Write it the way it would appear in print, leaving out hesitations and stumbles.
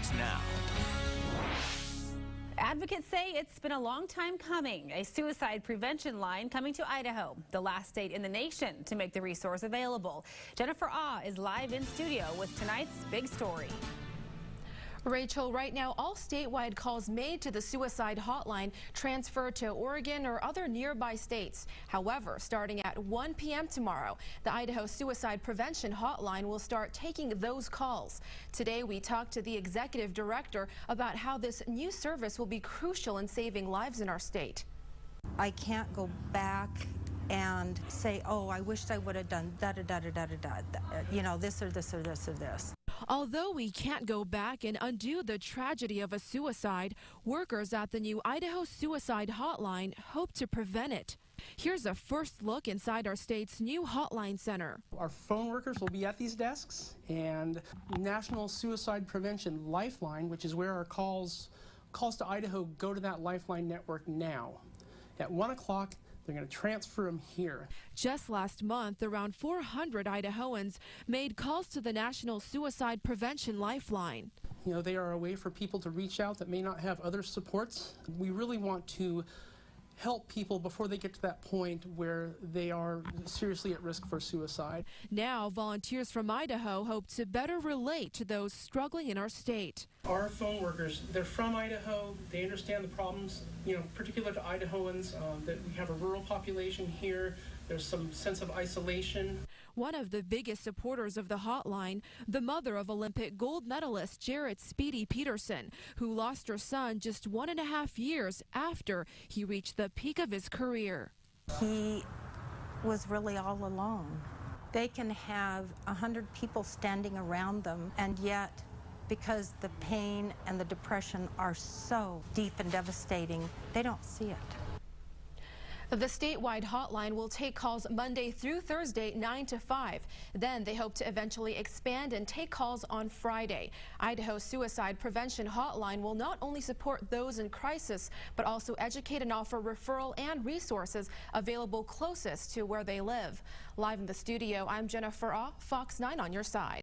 starts now. Advocates say it's been a long time coming. A suicide prevention line coming to Idaho, the last state in the nation to make the resource available. Jennifer Ah is live in studio with tonight's big story. Rachel, right now, all statewide calls made to the suicide hotline transfer to Oregon or other nearby states. However, starting at 1 p.m. tomorrow, the Idaho Suicide Prevention Hotline will start taking those calls. Today, we talked to the executive director about how this new service will be crucial in saving lives in our state. I can't go back and say, oh, I wished I would have done you know, this or this or this or this. Although we can't go back and undo the tragedy of a suicide, workers at the new Idaho Suicide Hotline hope to prevent it. Here's a first look inside our state's new hotline center. Our phone workers will be at these desks, and National Suicide Prevention Lifeline, which is where our calls to Idaho go to that Lifeline network now. At 1 o'clock, they're going to transfer them here. Just last month, around 400 Idahoans made calls to the National Suicide Prevention Lifeline. You know, they are a way for people to reach out that may not have other supports. We really want to help people before they get to that point where they are seriously at risk for suicide. Now, volunteers from Idaho hope to better relate to those struggling in our state. Our phone workers, they're from Idaho. They understand the problems, you know, particular to Idahoans, that we have a rural population here. There's some sense of isolation. One of the biggest supporters of the hotline, the mother of Olympic gold medalist Jarrett Speedy Peterson, who lost her son just 1.5 years after he reached the peak of his career. He was really all alone. They can have 100 people standing around them, and yet, because the pain and the depression are so deep and devastating, they don't see it. The statewide hotline will take calls Monday through Thursday, 9 to 5. Then they hope to eventually expand and take calls on Friday. Idaho Suicide Prevention Hotline will not only support those in crisis, but also educate and offer referral and resources available closest to where they live. Live in the studio, I'm Jennifer Ah, Fox 9 on your side.